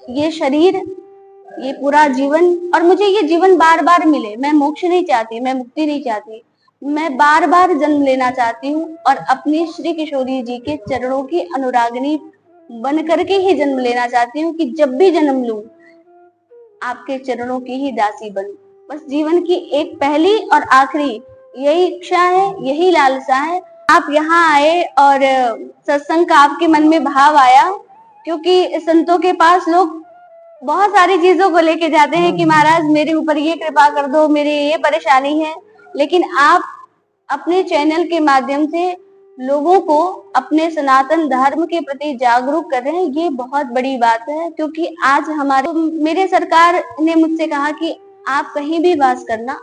ये शरीर, ये पूरा जीवन, और मुझे ये जीवन बार बार मिले। मैं मोक्ष नहीं चाहती, मैं मुक्ति नहीं चाहती, मैं बार बार जन्म लेना चाहती हूँ और अपनी श्री किशोरी जी के चरणों की अनुरागिनी बन करके ही जन्म लेना चाहती हूँ कि जब भी जन्म लूं आपके चरणों की ही दासी बनूं। बस जीवन की एक पहली और आखिरी यही इच्छा है, यही लालसा है। आप यहाँ आए और सत्संग का आपके मन में भाव आया, क्योंकि संतों के पास लोग बहुत सारी चीजों को लेके जाते हैं कि महाराज मेरे ऊपर ये कृपा कर दो, मेरी ये परेशानी है, लेकिन आप अपने चैनल के माध्यम से लोगों को अपने सनातन धर्म के प्रति जागरूक कर रहे हैं। ये बहुत बड़ी बात है, क्योंकि आज हमारे मेरे सरकार ने मुझसे कहा कि आप कहीं भी वास करना,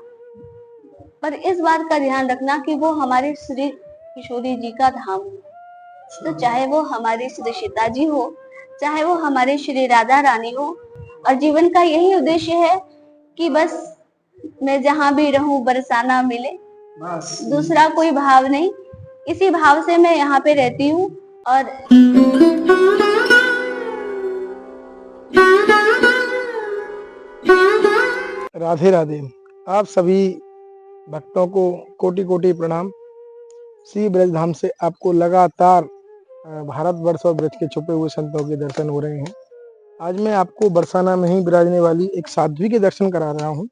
पर इस बात का ध्यान रखना कि वो हमारे श्री किशोरी जी का धाम हो। तो चाहे वो हमारे श्री सीता जी हो, चाहे वो हमारे श्री राधा रानी हो, और जीवन का यही उद्देश्य है कि बस मैं जहां भी रहूं बरसाना मिले, दूसरा कोई भाव नहीं। इसी भाव से मैं यहाँ पे रहती हूँ। और राधे राधे। आप सभी भक्तों को कोटि कोटि प्रणाम। श्री ब्रज धाम से आपको लगातार भारतवर्ष और ब्रज के छुपे हुए संतों के दर्शन हो रहे हैं। आज मैं आपको बरसाना में ही विराजने वाली एक साध्वी के दर्शन करा रहा हूँ।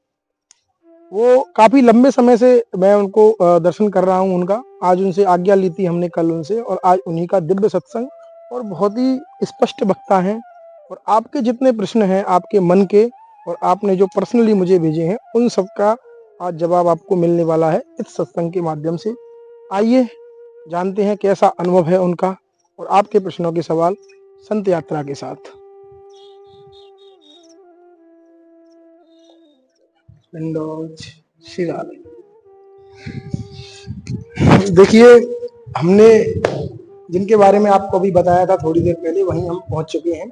वो काफी लंबे समय से मैं उनको दर्शन कर रहा हूँ उनका। आज उनसे आज्ञा ली थी हमने कल उनसे, और आज उन्हीं का दिव्य सत्संग, और बहुत ही स्पष्ट वक्ता हैं। और आपके जितने प्रश्न हैं आपके मन के, और आपने जो पर्सनली मुझे भेजे हैं, उन सबका आज जवाब आपको मिलने वाला है इस सत्संग के माध्यम से। आइए जानते हैं कैसा अनुभव है उनका और आपके प्रश्नों के सवाल संत यात्रा के साथ। श्री राधे। देखिए, हमने जिनके बारे में आपको अभी बताया था थोड़ी देर पहले, वहीं हम पहुंच चुके हैं।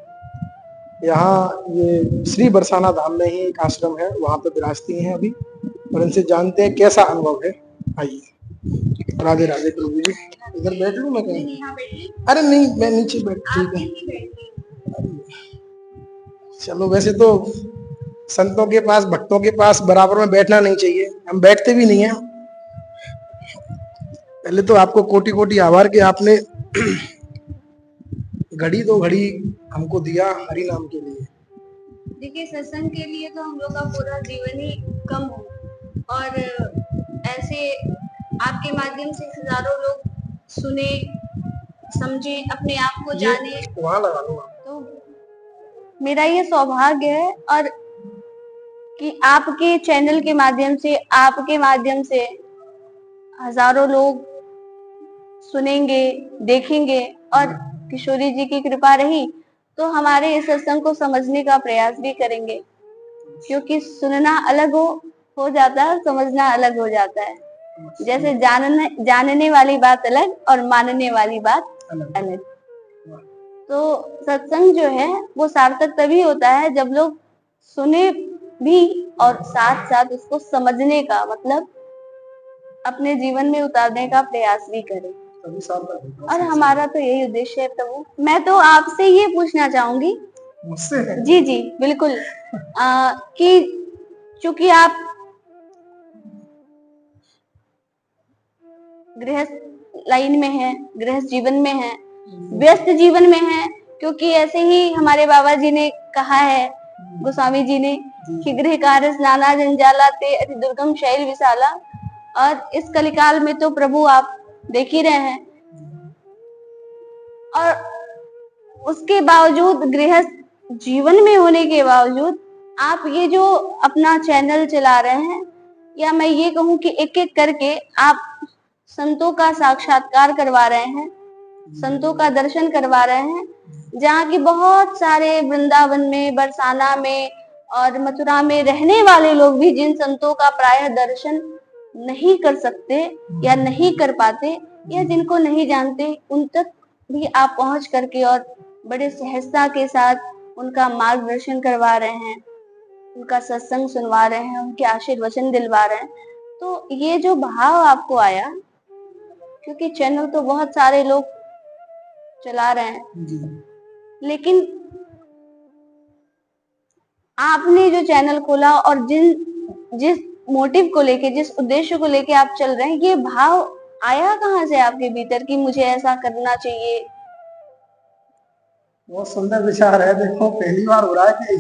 यहाँ ये श्री बरसाना धाम में ही एक आश्रम है, वहां पर विराजती हैं अभी, और इनसे जानते हैं कैसा अनुभव है। आइए। राधे राधे प्रभु जी। इधर बैठ लूं मैं कहीं? अरे नहीं, मैं नीचे बैठ, ठीक है। चलो, वैसे तो संतों के पास, भक्तों के पास बराबर में बैठना नहीं चाहिए, हम बैठते भी नहीं हैं। पहले तो आपको कोटि कोटि आभार कि आपने घड़ी दो घड़ी हमको दिया हरि नाम के लिए। देखिए, सत्संग के लिए तो हम लोग का पूरा जीवन ही कम हो, और ऐसे आपके माध्यम से हजारों लोग सुने, समझे, अपने आप को जाने, वहां लगा लो आप। तो मेरा ये सौभाग्य है, और कि आपके चैनल के माध्यम से, आपके माध्यम से हजारों लोग सुनेंगे, देखेंगे, और किशोरी जी की कृपा रही तो हमारे इस सत्संग को समझने का प्रयास भी करेंगे, क्योंकि सुनना अलग हो जाता है, समझना अलग हो जाता है। जैसे जानने वाली बात अलग और मानने वाली बात अलग। तो सत्संग जो है वो सार्थक तभी होता है जब लोग सुने भी और साथ साथ उसको समझने का, मतलब अपने जीवन में उतारने का प्रयास भी करें। और हमारा तो यही उद्देश्य है प्रभु। मैं तो आपसे ये पूछना चाहूंगी, मुझसे? जी जी बिल्कुल, कि चूंकि आप गृहस्थ लाइन में हैं, गृहस्थ जीवन में हैं, व्यस्त जीवन में हैं, क्योंकि ऐसे ही हमारे बाबा जी ने कहा है, गोस्वामी जी ने, कि गृह कार्य स्नाना जंजालाते अति दुर्गम शैल विशाला। और इस कलिकाल में तो प्रभु आप देख ही रहे हैं, और उसके बावजूद, गृहस्थ जीवन में होने के बावजूद, आप ये जो अपना चैनल चला रहे हैं, या मैं ये कहूँ कि एक एक करके आप संतों का साक्षात्कार करवा रहे हैं, संतों का दर्शन करवा रहे हैं, जहाँ की बहुत सारे वृंदावन में, बरसाना में और मथुरा में रहने वाले लोग भी जिन संतों का प्रायः दर्शन नहीं कर सकते या नहीं कर पाते, या जिनको नहीं जानते, उन तक भी आप पहुंच करके और बड़े सहजता के साथ उनका मार्गदर्शन करवा रहे हैं, उनका सत्संग सुनवा रहे हैं, उनके आशीर्वचन दिलवा रहे हैं। तो ये जो भाव आपको आया, क्योंकि चैनल तो बहुत सारे लोग चला रहे हैं, लेकिन आपने जो चैनल खोला और जिस मोटिव को लेके, जिस उद्देश्य को लेके आप चल रहे हैं, ये भाव आया कहाँ से आपके भीतर कि मुझे ऐसा करना चाहिए? बहुत सुंदर विचार है। देखो, पहली बार हो रहा है कि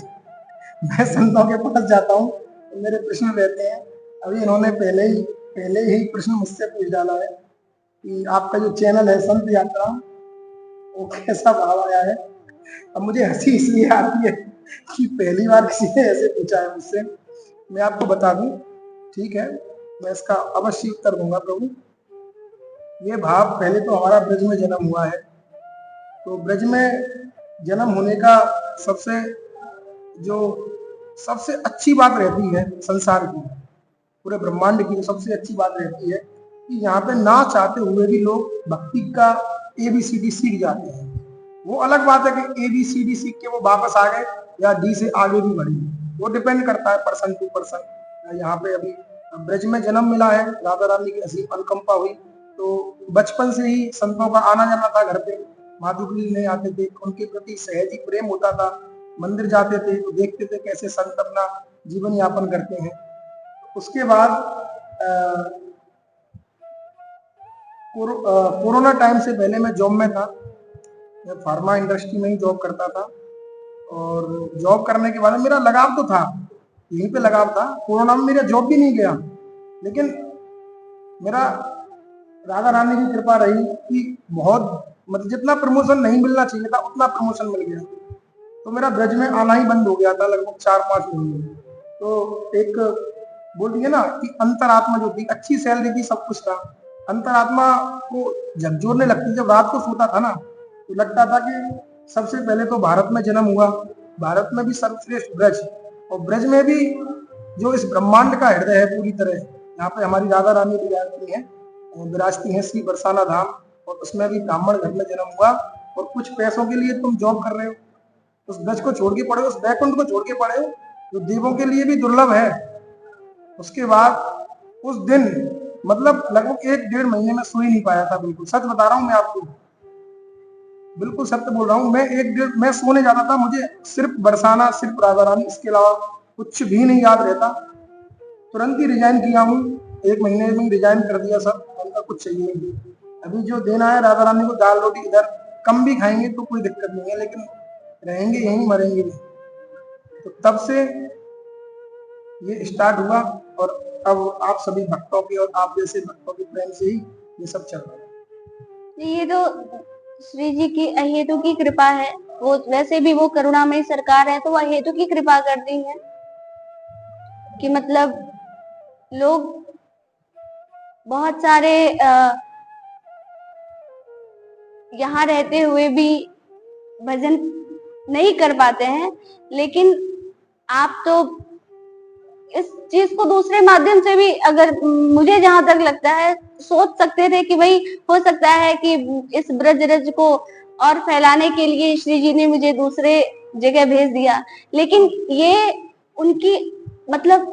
मैं संतों के पास जाता हूँ तो मेरे प्रश्न रहते हैं। अभी इन्होंने पहले ही प्रश्न मुझसे पूछ डाला है कि आपका जो चैनल है संत यात्रा, वो कैसा भाव आया है। अब मुझे हंसी इसलिए आती है कि पहली बार किसी ने ऐसे पूछा है मुझसे। मैं आपको बता दूं, ठीक है, मैं इसका अवश्य उत्तर दूंगा प्रभु। ये भाव पहले तो हमारा ब्रज में जन्म हुआ है, तो ब्रज में जन्म होने का सबसे जो सबसे अच्छी बात रहती है संसार की, पूरे ब्रह्मांड की जो सबसे अच्छी बात रहती है कि यहाँ पे ना चाहते हुए भी लोग भक्ति का ABCD सीख जाते हैं। वो अलग बात है कि ABCD सीख के वो वापस आ गए या D से आगे भी बढ़े, वो डिपेंड करता है पर्सन टू पर्सन। यहाँ पे अभी ब्रज में जन्म मिला है, राधा रानी की असीम अनुकंपा हुई, तो बचपन से ही संतों का आना जाना था। घर पे माधुरी नहीं आते थे, उनके प्रति सहज ही प्रेम होता था। मंदिर जाते थे तो देखते थे कैसे संत अपना जीवन यापन करते हैं। उसके बाद कोरोना टाइम से पहले मैं जॉब में था, मैं फार्मा इंडस्ट्री में ही जॉब करता था। और जॉब करने के बाद मेरा लगाव तो था, यहीं पे लगाव था। कोरोना में मेरा जॉब भी नहीं गया, लेकिन मेरा राधा रानी की कृपा रही कि बहुत मतलब जितना प्रमोशन नहीं मिलना चाहिए था उतना प्रमोशन मिल गया। तो मेरा ब्रज में आना ही बंद हो गया था लगभग 4-5 महीने। तो एक बोलती है ना कि अंतरात्मा जो थी, अच्छी सैलरी थी, सब कुछ था, अंतरात्मा को झकझोरने लगती। जब रात को सोता था ना तो लगता था कि सबसे पहले तो भारत में जन्म हुआ, भारत में भी सर्वश्रेष्ठ ब्रज, और ब्रज में भी जो इस ब्रह्मांड का हृदय है पूरी तरह, यहाँ पे हमारी राधा रानी विराजती है श्री बरसाना धाम, और उसमें भी ब्राह्मण घर में जन्म हुआ। और कुछ पैसों के लिए तुम जॉब कर रहे हो, उस ब्रज को छोड़ के पड़े हो, उस बैकुंठ को छोड़ के पड़े हो जो देवों के लिए भी दुर्लभ है। उसके बाद उस दिन मतलब लगभग 1-1.5 महीने में सो ही नहीं पाया था। बिल्कुल सच बता रहा हूँ मैं आपको, बिल्कुल सत्य बोल रहा हूँ। मैं सोने जाता था, मुझे सिर्फ बरसाना, सिर्फ राधा रानी, इसके अलावा कुछ भी नहीं याद रहता। तुरंत ही रिजाइन किया हूँ, 1 महीने में रिजाइन कर दिया सब, उनका कुछ चाहिए नहीं। अभी जो देना है राधा रानी को, दाल रोटी इधर कम भी खाएंगे तो कोई दिक्कत नहीं है, लेकिन रहेंगे यहीं, मरेंगे नहीं। तो तब से ये स्टार्ट हुआ, और अब आप सभी भक्तों के और आप जैसे भक्तों के प्रेम से ही ये सब चल रहा है। ये तो श्री जी की अहेतु की कृपा है। वो वैसे भी वो करुणामयी सरकार है, तो वह हेतु की कृपा कर दी है कि मतलब लोग बहुत सारे यहाँ रहते हुए भी भजन नहीं कर पाते हैं, लेकिन आप तो इस चीज को दूसरे माध्यम से भी, अगर मुझे जहां तक लगता है, सोच सकते थे कि भाई हो सकता है कि इस ब्रज रज को और फैलाने के लिए श्री जी ने मुझे दूसरे जगह भेज दिया। लेकिन ये उनकी मतलब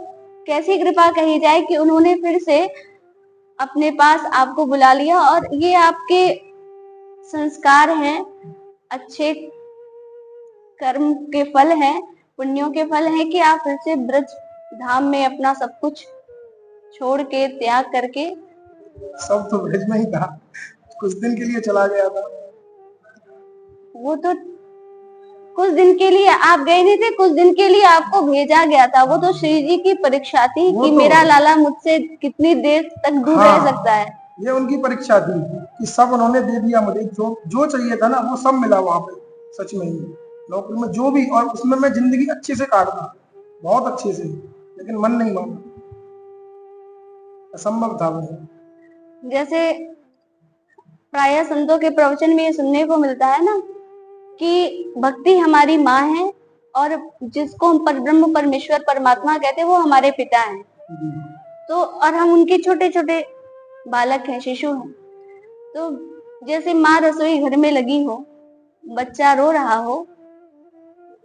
कैसी कृपा कही जाए कि उन्होंने फिर से अपने पास आपको बुला लिया, और ये आपके संस्कार हैं, अच्छे कर्म के फल हैं, पुण्यों के फल हैं कि आप फिर से ब्रज धाम में अपना सब कुछ छोड़ के, त्याग करके। सब तो ब्रज में ही था, कुछ दिन के लिए चला गया था। वो तो कुछ दिन के लिए आप गए नहीं थे, कुछ दिन के लिए आपको भेजा गया था। वो तो श्री जी की परीक्षा थी कि मेरा लाला मुझसे कितनी देर तक दूर रह सकता है। ये उनकी परीक्षा थी कि सब उन्होंने दे दिया मुझे, जो चाहिए था ना वो सब मिला वहां पे। सच में ही नौकरी में जो भी, और उसमें मैं जिंदगी अच्छे से काटता, बहुत अच्छे से, लेकिन मन नहीं माना, असंभव था वो। जैसे प्राय संतों के प्रवचन में ये सुनने को मिलता है ना कि भक्ति हमारी माँ है, और जिसको हम परब्रह्म परमेश्वर परमात्मा कहते हैं वो हमारे पिता हैं। तो और हम उनके छोटे छोटे बालक हैं, शिशु हैं। तो जैसे माँ रसोई घर में लगी हो, बच्चा रो रहा हो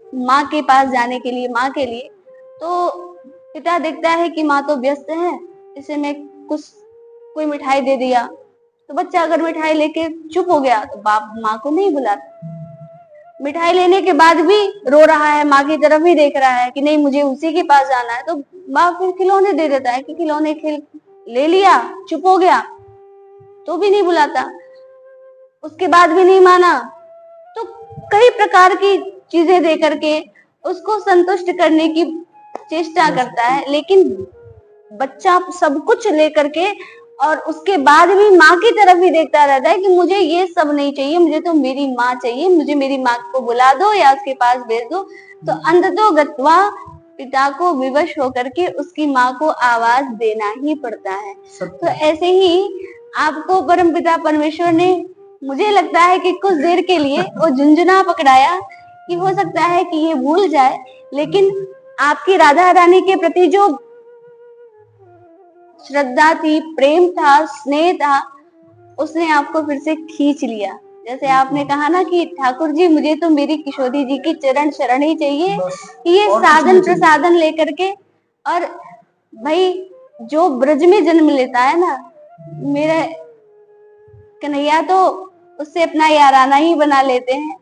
माँ के पास जाने के लिए, माँ के लिए, तो पिता देखता है कि माँ तो व्यस्त है, इसे मैं कोई मिठाई दे दिया। तो बच्चा अगर मिठाई लेके चुप हो गया तो बाप माँ को नहीं बुलाता। मिठाई लेने के बाद भी रो रहा है, माँ की तरफ ही देख रहा है कि नहीं मुझे उसी के पास जाना है, तो माँ फिर खिलौने दे देता है कि खिलौने खेल ले लिया, चुप हो गया, तो भी नहीं बुलाता, उसके बाद भी नहीं माना। तो कई प्रकार की चीजें दे करके उसको संतुष्ट करने की चेष्टा करता है, लेकिन बच्चा सब कुछ लेकर के और उसके बाद भी माँ की तरफ ही देखता रहता है कि मुझे ये सब नहीं चाहिए, मुझे तो मेरी माँ चाहिए, मुझे मेरी माँ को बुला दो या उसके पास भेज दो। तो अंततो गत्वा पिता को विवश होकर के उसकी माँ को आवाज देना ही पड़ता है। तो ऐसे ही आपको परमपिता परमेश्वर ने, मुझे लगता है कि कुछ देर के लिए वो झुंझुना पकड़ाया कि हो सकता है कि ये भूल जाए, लेकिन आपकी राधा रानी के प्रति जो श्रद्धा थी, प्रेम था, स्नेह था, उसने आपको फिर से खींच लिया। जैसे आपने कहा ना कि ठाकुर जी मुझे तो मेरी किशोरी जी की चरण शरण ही चाहिए, ये साधन प्रसादन लेकर के। और भाई जो ब्रज में जन्म लेता है ना, मेरा कन्हैया तो उससे अपना याराना ही बना लेते हैं।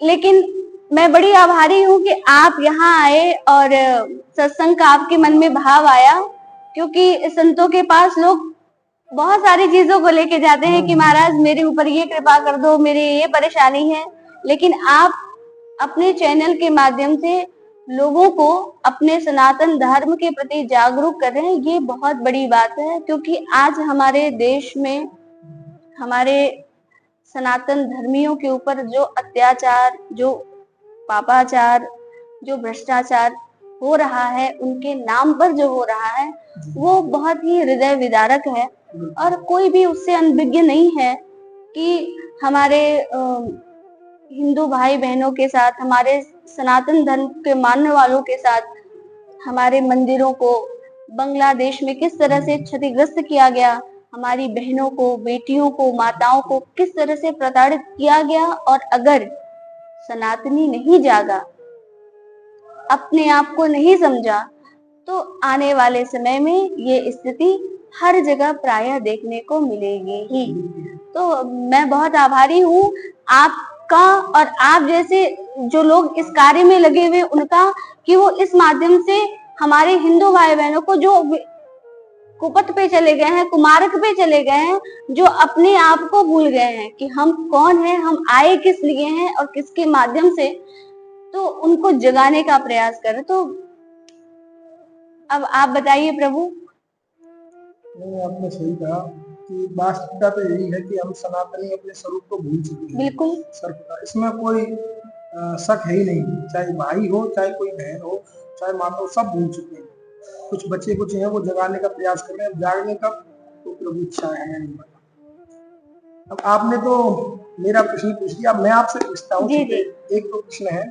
लेकिन मैं बड़ी आभारी हूँ कि आप यहाँ आए और सत्संग का आपके मन में भाव आया, क्योंकि संतों के पास लोग बहुत सारी चीजों को लेके जाते हैं कि महाराज मेरे ऊपर ये कृपा कर दो, मेरी ये परेशानी है, लेकिन आप अपने चैनल के माध्यम से लोगों को अपने सनातन धर्म के प्रति जागरूक कर रहे हैं, ये बहुत बड़ी बात है। क्योंकि आज हमारे देश में हमारे सनातन धर्मियों के ऊपर जो अत्याचार, जो पापाचार, जो भ्रष्टाचार हो रहा है, उनके नाम पर जो हो रहा है, वो बहुत ही हृदय विदारक है। और कोई भी उससे अनभिज्ञ नहीं है कि हमारे हिंदू भाई बहनों के साथ, हमारे सनातन धर्म के मानने वालों के साथ, हमारे मंदिरों को बांग्लादेश में किस तरह से क्षतिग्रस्त किया गया, हमारी बहनों को, बेटियों को, माताओं को किस तरह से प्रताड़ित किया गया। और अगर सनातनी नहीं जागा, अपने आप को नहीं समझा, तो आने वाले समय में ये स्थिति हर जगह प्रायः देखने को मिलेगी ही। तो मैं बहुत आभारी हूँ आपका और आप जैसे जो लोग इस कार्य में लगे हुए उनका, कि वो इस माध्यम से हमारे हिंदू भाई बहनों को जो कुपथ पे चले गए हैं, कुमार्ग पे चले गए हैं, जो अपने आप को भूल गए हैं कि हम कौन हैं, हम आए किस लिए हैं और किसके माध्यम से, तो उनको जगाने का प्रयास करें। तो अब आप बताइए प्रभु। नहीं, आपने सही कहा कि वास्तविकता तो यही है कि हम सनातनी अपने स्वरूप को भूल चुके हैं। बिल्कुल सर्वथा इसमें कोई शक है ही नहीं, चाहे भाई हो, चाहे कोई बहन हो, चाहे माता हो, सब भूल चुके हैं। कुछ बच्चे कुछ हैं वो जगाने का प्रयास कर रहे हैं, जागने का तो प्रभु इच्छा है, हमें नहीं पता। अब आपने तो मेरा प्रश्न पूछ लिया, मैं आपसे पूछता हूँ। एक दो प्रश्न है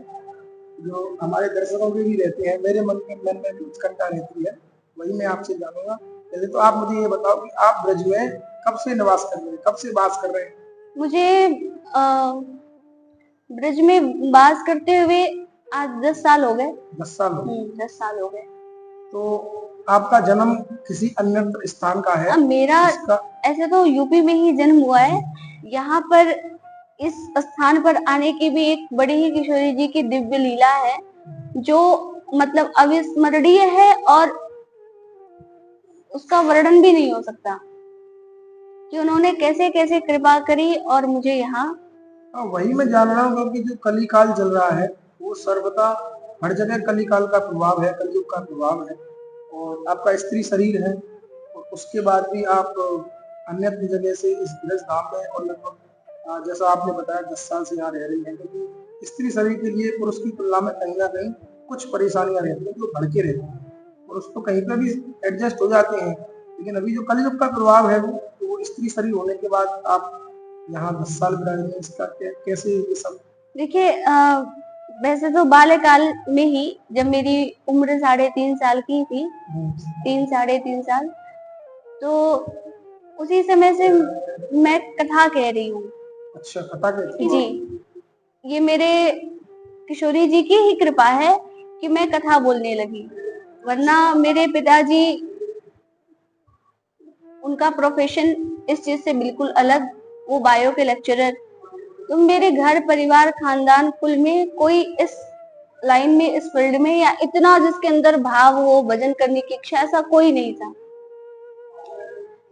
जो हमारे दर्शकों के भी रहते हैं, मेरे मन में भी उत्कंठा रहती है, वही मैं आपसे जानूंगा। पहले तो आप मुझे ये बताओ कि आप ब्रज में कब से निवास कर रहे हैं, कब से वास कर रहे हैं? मुझे ब्रज में वास करते हुए आज 10 साल हो गए। 10 साल हो गए। 10 साल हो गए। तो आपका जन्म किसी अन्य स्थान का है? मेरा ऐसे तो यूपी में ही जन्म हुआ है। यहाँ पर इस स्थान पर आने की भी एक बड़ी ही किशोरी जी की दिव्य लीला है, जो मतलब अविस्मरणीय है और उसका वर्णन भी नहीं हो सकता कि उन्होंने कैसे कैसे कृपा करी और मुझे यहाँ। वही मैं जान रहा हूँ, क्योंकि जो कलिकाल चल रहा है वो सर्वथा हर जगह कलिकाल का प्रभाव है, कलयुग का प्रभाव है। और आपका स्त्री शरीर है और उसके बाद भी आप अन्य जगह से इस ब्रज धाम में, और लगभग जैसा आपने बताया 10 साल से यहाँ रह रही है, क्योंकि स्त्री शरीर के लिए पुरुष की तुलना में कहीं ना कहीं कुछ परेशानियां रहती हैं, जो भड़के रहती हैं और उसको कहीं पर भी एडजस्ट हो जाते हैं। लेकिन अभी जो कलयुग का प्रभाव है वो स्त्री शरीर होने के बाद आप यहाँ 10 साल विराजमान, इसका कैसे ये सब? देखिए वैसे तो बाल्यकाल में ही, जब मेरी उम्र 3.5 साल की थी, 3 साढ़े 3 साल, तो उसी समय से मैं कथा कह रही हूँ। अच्छा, कथा कहती जी, ये मेरे किशोरी जी की ही कृपा है कि मैं कथा बोलने लगी, वरना मेरे पिताजी, उनका प्रोफेशन इस चीज से बिल्कुल अलग, वो बायो के लेक्चरर, तो मेरे घर परिवार खानदान कुल में कोई इस लाइन में, इस फील्ड में या इतना जिसके अंदर भाव हो, भजन करने की इच्छा, ऐसा कोई नहीं था।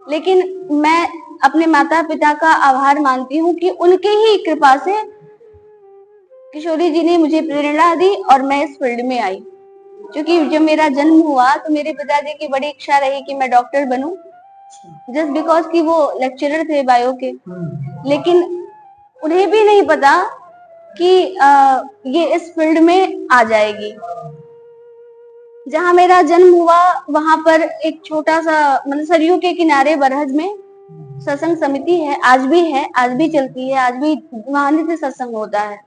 लेकिन मैं अपने माता पिता का आभार मानती हूँ कि उनके ही कृपा से किशोरी जी ने मुझे प्रेरणा दी और मैं इस फील्ड में आई। क्योंकि जब मेरा जन्म हुआ तो मेरे पिताजी की बड़ी इच्छा रही कि मैं डॉक्टर बनूं, जस्ट बिकॉज कि वो लेक्चरर थे बायो के। लेकिन उन्हें भी नहीं पता कि ये इस फील्ड में आ जाएगी। जहां मेरा जन्म हुआ वहां पर एक छोटा सा, मतलब सरयू के किनारे बरहज में सत्संग समिति है, आज भी चलती है, आज भी वहां नित्य सत्संग होता है।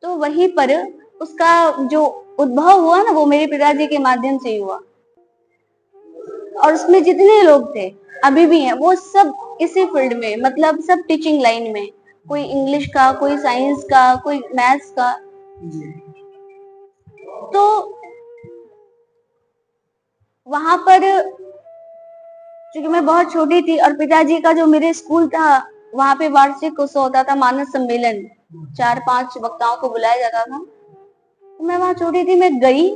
तो वहीं पर उसका जो उद्भव हुआ ना, वो मेरे पिताजी के माध्यम से ही हुआ। और उसमें जितने लोग थे, अभी भी हैं, वो सब इसी फील्ड में, मतलब सब टीचिंग लाइन में, कोई इंग्लिश का, कोई साइंस का, कोई मैथ्स का। तो वहां पर क्योंकि मैं बहुत छोटी थी और पिताजी का जो मेरे स्कूल था वहां पे वार्षिक उत्सव होता था, मानस सम्मेलन, 4-5 वक्ताओं को बुलाया जाता था। तो मैं वहां छोटी थी, मैं गई,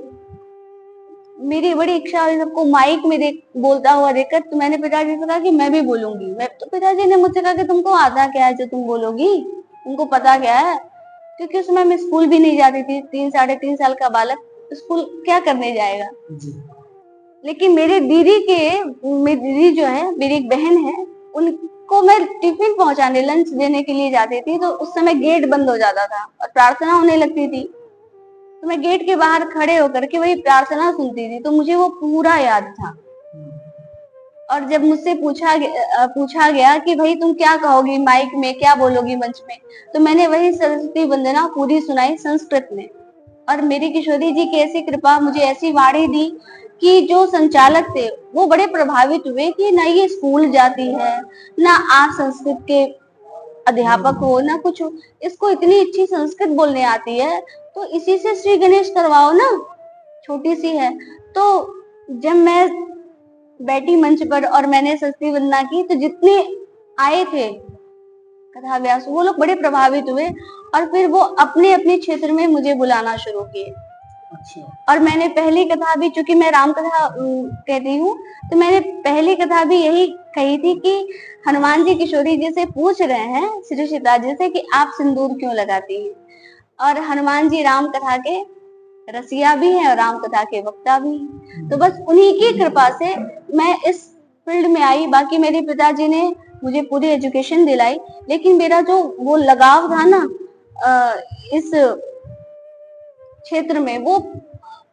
मेरी बड़ी इच्छा हुई सबको माइक में बोलता हुआ देखकर। तो मैंने पिताजी से कहा कि मैं भी बोलूंगी। तो पिताजी ने मुझसे कहा कि तुमको आता क्या है जो तुम बोलोगी, तुमको पता क्या है? क्योंकि उस समय मैं स्कूल भी नहीं जाती थी, 3-3.5 साल का बालक स्कूल क्या करने जाएगा। लेकिन मेरी दीदी जो है, मेरी एक बहन है, उनको मैं टिफिन पहुंचाने, लंच देने के लिए जाती थी। तो उस समय गेट बंद हो जाता था और प्रार्थना होने लगती थी। तो मैं गेट के बाहर खड़े होकर के वही प्रार्थना सुनती थी। तो मुझे वो पूरा याद था। और जब मुझसे पूछा गया कि भाई तुम क्या कहोगी माइक में, क्या बोलोगी मंच में, तो मैंने वही सरस्वती वंदना पूरी सुनाई संस्कृत में। और मेरी किशोरी जी की ऐसी कृपा, मुझे ऐसी वाणी दी कि जो संचालक थे वो बड़े प्रभावित हुए कि ना ये स्कूल जाती है, ना आप संस्कृत के अध्यापक हो, ना कुछ हो, इसको इतनी अच्छी संस्कृत बोलने आती है, तो इसी से श्री गणेश करवाओ ना, छोटी सी है। तो जब मैं बैठी मंच पर और मैंने सरस्वती वंदना की, तो जितने आए थे कथा व्यास, वो लोग बड़े प्रभावित हुए और फिर वो अपने अपने क्षेत्र में मुझे बुलाना शुरू किए। और मैंने पहली कथा भी, चूंकि मैं राम कथा कहती हूँ, तो मैंने पहली कथा भी यही कही थी कि हनुमान जी किशोरी जी से पूछ रहे हैं, श्री सीता जी से, कि आप सिंदूर क्यों लगाती हैं। और हनुमान जी राम कथा के रसिया भी हैं और राम कथा के वक्ता भी हैं। तो बस उन्हीं की कृपा से मैं इस फील्ड में आई। बाकी मेरे पिताजी ने मुझे पूरी एजुकेशन दिलाई, लेकिन मेरा जो वो लगाव था ना इस क्षेत्र में, वो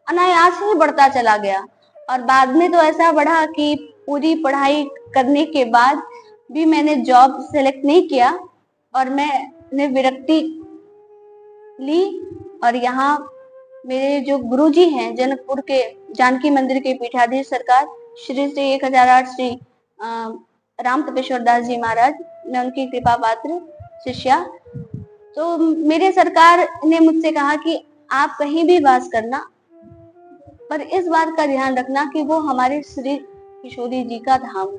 अनायास ही बढ़ता चला गया। और बाद में तो ऐसा बढ़ा कि पूरी पढ़ाई करने के बाद भी मैंने जॉब सेलेक्ट नहीं किया और मैंने विरक्ति ली। और यहाँ मेरे जो गुरुजी हैं, जनकपुर के जानकी मंदिर के पीठाधीश सरकार श्री 1008 श्री राम तपेश्वर दास जी महाराज, मैं उनकी कृपा पात्र शिष्या। तो मेरे सरकार ने मुझसे कहा कि आप कहीं भी वास करना, पर इस बात का ध्यान रखना कि वो हमारे श्री किशोरी जी का धाम हो।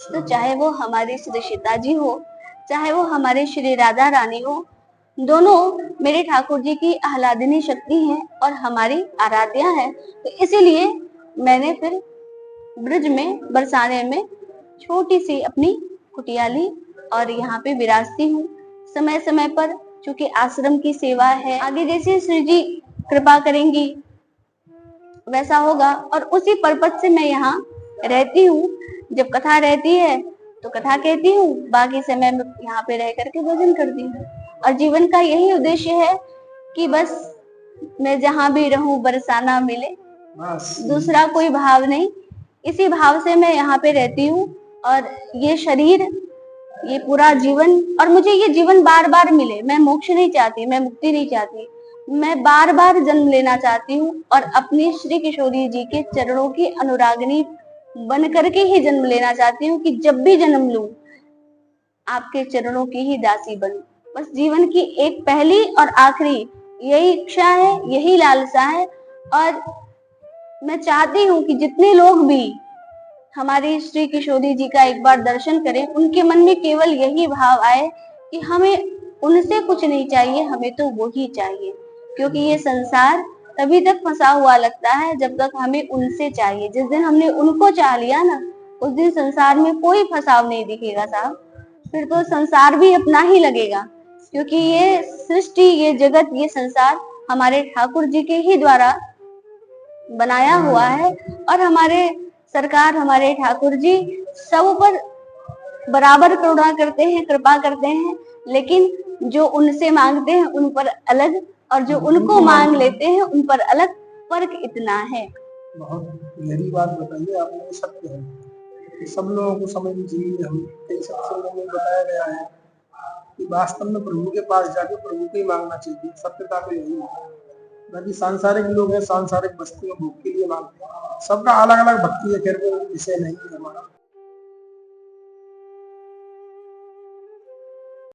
तो चाहे वो हमारी श्री सीता जी हो, चाहे वो हमारे श्री राधा रानी हो, दोनों मेरे ठाकुर जी की आह्लादिनी शक्ति हैं और हमारी आराध्या है। तो इसीलिए मैंने फिर ब्रज में, बरसाने में छोटी सी अपनी कुटिया ली और यहाँ पे विराजती हूँ समय समय पर। चूंकि आश्रम की सेवा है, आगे जैसे श्री जी कृपा करेंगी वैसा होगा। और उसी पर्पज से मैं यहाँ रहती हूँ। जब कथा रहती है तो कथा कहती हूँ, बाकी समय में यहाँ पे रह करके भजन करती हूँ। और जीवन का यही उद्देश्य है कि बस मैं जहां भी रहूं बरसाना मिले, दूसरा कोई भाव नहीं। इसी भाव से मैं यहाँ पे रहती हूँ। और ये शरीर, ये पूरा जीवन, और मुझे ये जीवन बार बार मिले। मैं मोक्ष नहीं चाहती, मैं मुक्ति नहीं चाहती, मैं बार बार जन्म लेना चाहती हूँ और अपनी श्री किशोरी जी के चरणों की अनुरागिनी बन करके ही जन्म लेना चाहती हूँ कि जब भी जन्म लूं आपके चरणों की ही दासी बनूं। बस जीवन की एक पहली और आखिरी यही इच्छा है, यही लालसा है। और मैं चाहती हूँ कि जितने लोग भी हमारी श्री किशोरी जी का एक बार दर्शन करें, उनके मन में केवल यही भाव आए कि हमें उनसे कुछ नहीं चाहिए, हमें तो वो ही चाहिए। क्योंकि ये संसार तभी तक फंसा हुआ लगता है जब तक हमें उनसे चाहिए। जिस दिन हमने उनको चाह लिया ना, उस दिन संसार में कोई फंसाव नहीं दिखेगा साहब। फिर तो संसार भी अपना ही लगेगा। क्योंकि ये सृष्टि, ये जगत, ये संसार हमारे ठाकुर जी के ही द्वारा बनाया हुआ है। और हमारे सरकार, हमारे ठाकुर जी सब पर बराबर करुणा करते हैं, कृपा करते हैं। लेकिन जो उनसे मांगते हैं उन पर अलग, और जो उनको मांग लेते हैं उन पर अलग, फर्क इतना है। बहुत गहरी बात बताइए आपने, ये सत्य है। ये सब लोगों को समझनी चाहिए। हम कई सत्संगों में बताया गया है कि वास्तव में प्रभु के पास जाके प्रभु को ही मांगना चाहिए। सत्यता तो यही है। बाकी सांसारिक लोग हैं, सांसारिक वस्तुएं भोग के लिए मांगते हैं। सबका अलग अलग भक्ति है, खैर वो विषय नहीं है हमारा।